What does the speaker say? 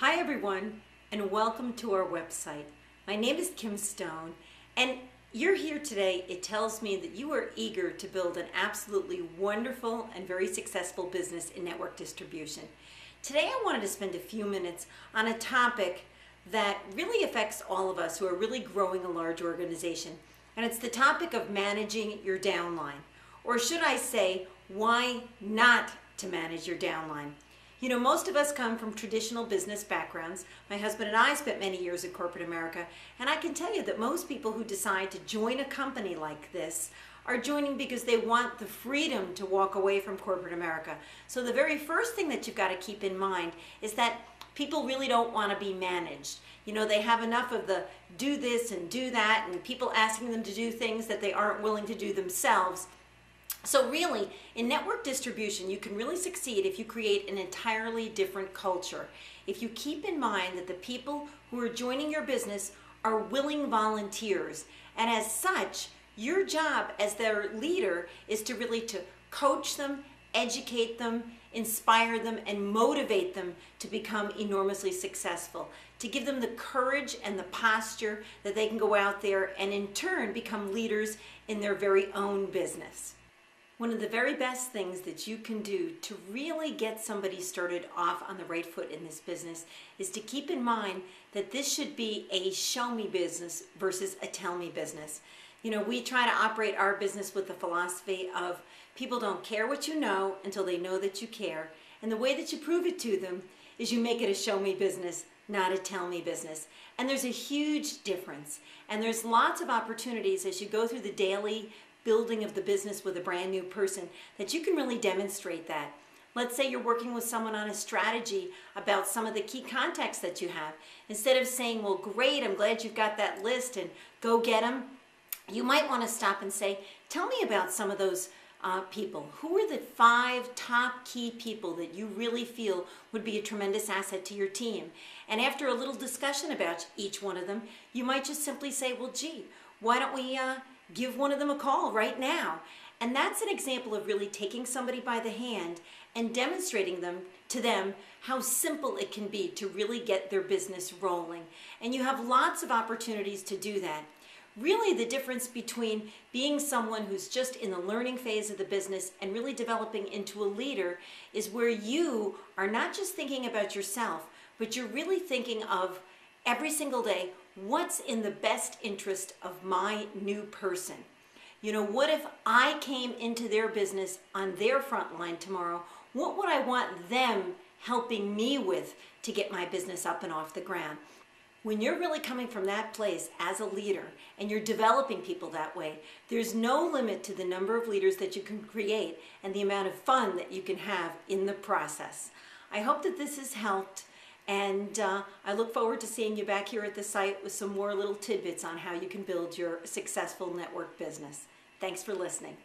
Hi everyone, and welcome to our website. My name is Kim Stone, and you're here today. It tells me that you are eager to build an absolutely wonderful and very successful business in network distribution. Today I wanted to spend a few minutes on a topic that really affects all of us who are really growing a large organization, and it's the topic of managing your downline. Or should I say, why not to manage your downline? You know, most of us come from traditional business backgrounds. My husband and I spent many years in corporate America, and I can tell you that most people who decide to join a company like this are joining because they want the freedom to walk away from corporate America. So the very first thing that you've got to keep in mind is that people really don't want to be managed. You know, they have enough of the do this and do that, and people asking them to do things that they aren't willing to do themselves. So really, in network distribution, you can really succeed if you create an entirely different culture. If you keep in mind that the people who are joining your business are willing volunteers, and as such, your job as their leader is to really to coach them, educate them, inspire them, and motivate them to become enormously successful, to give them the courage and the posture that they can go out there and in turn become leaders in their very own business. One of the very best things that you can do to really get somebody started off on the right foot in this business is to keep in mind that this should be a show me business versus a tell me business. You know, we try to operate our business with the philosophy of people don't care what you know until they know that you care. And the way that you prove it to them is you make it a show me business, not a tell me business. And there's a huge difference. And there's lots of opportunities as you go through the daily building of the business with a brand new person that you can really demonstrate that. Let's say you're working with someone on a strategy about some of the key contacts that you have. Instead of saying, well, great, I'm glad you've got that list and go get them, you might want to stop and say, tell me about some of those people. Who are the 5 top key people that you really feel would be a tremendous asset to your team? And after a little discussion about each one of them, you might just simply say, well, gee, why don't we give one of them a call right now? And that's an example of really taking somebody by the hand and demonstrating to them how simple it can be to really get their business rolling. And you have lots of opportunities to do that. Really, the difference between being someone who's just in the learning phase of the business and really developing into a leader is where you are not just thinking about yourself, but you're really thinking of every single day, what's in the best interest of my new person? You know, what if I came into their business on their front line tomorrow? What would I want them helping me with to get my business up and off the ground? When you're really coming from that place as a leader and you're developing people that way, there's no limit to the number of leaders that you can create and the amount of fun that you can have in the process. I hope that this has helped. And I look forward to seeing you back here at the site with some more little tidbits on how you can build your successful network business. Thanks for listening.